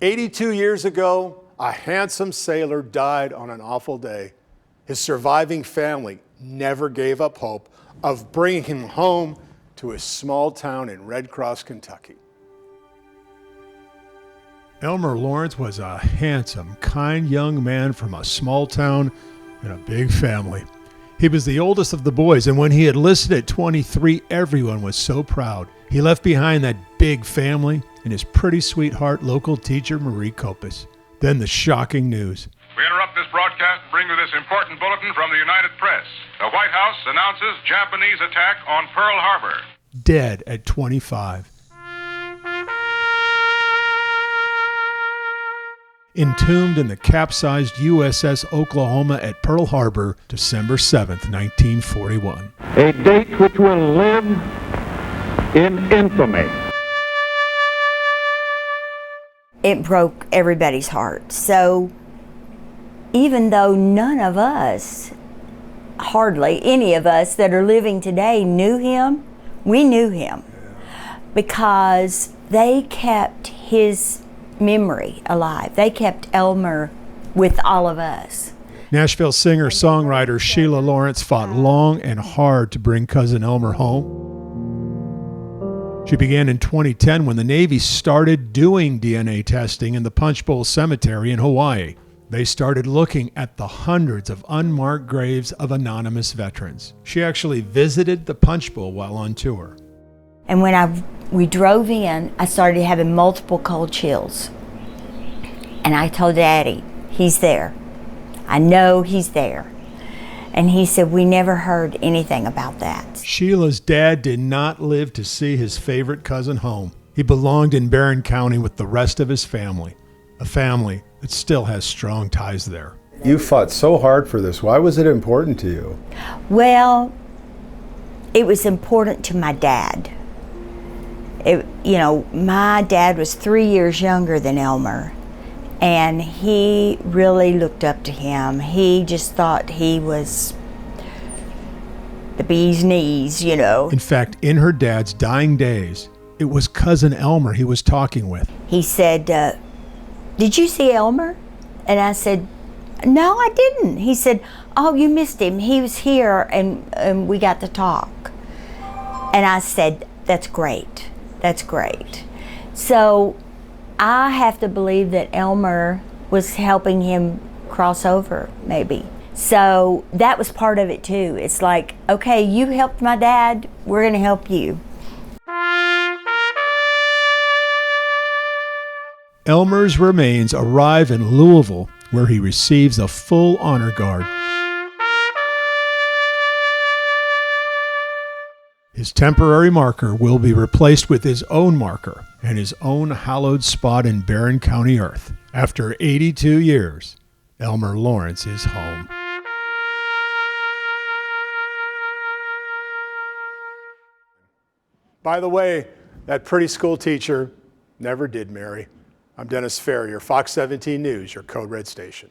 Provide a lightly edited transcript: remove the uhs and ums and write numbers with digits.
82 years ago, a handsome sailor died on an awful day. His surviving family never gave up hope of bringing him home to his small town in Red Cross, Kentucky. Elmer Lawrence was a handsome, kind young man from a small town and a big family. He was the oldest of the boys, and when he enlisted at 23, everyone was so proud. He left behind that big family and his pretty sweetheart local teacher, Marie Copus. Then the shocking news. We interrupt this broadcast to bring you this important bulletin from the United Press. The White House announces Japanese attack on Pearl Harbor. Dead at 25. Entombed in the capsized USS Oklahoma at Pearl Harbor, December 7th, 1941. A date which will live in infamy. It broke everybody's heart. So even though none of us, hardly any of us that are living today knew him, we knew him because they kept his memory alive. They kept Elmer with all of us. Nashville singer-songwriter Sheila Lawrence fought long and hard to bring cousin Elmer home. She began in 2010 when the Navy started doing DNA testing in the Punch Bowl Cemetery in Hawaii. They started looking at the hundreds of unmarked graves of anonymous veterans. She actually visited the Punch Bowl while on tour. And when we drove in, I started having multiple cold chills. And I told Daddy, he's there. I know he's there. And he said, we never heard anything about that. Sheila's dad did not live to see his favorite cousin home. He belonged in Barron County with the rest of his family, a family that still has strong ties there. You fought so hard for this. Why was it important to you? Well, it was important to my dad. My dad was 3 years younger than Elmer, and he really looked up to him. He just thought he was the bee's knees, In fact, in her dad's dying days, it was cousin Elmer he was talking with. He said, did you see Elmer? And I said, no, I didn't. He said, oh, you missed him. He was here, and we got to talk. And I said, that's great. That's great. So I have to believe that Elmer was helping him cross over, maybe. So that was part of it too. It's like, okay, you helped my dad, we're gonna help you. Elmer's remains arrive in Louisville, where he receives a full honor guard. His temporary marker will be replaced with his own marker and his own hallowed spot in Barron County earth. After 82 years, Elmer Lawrence is home. By the way, that pretty school teacher never did marry. I'm Dennis Ferrier, Fox 17 News, your Code Red station.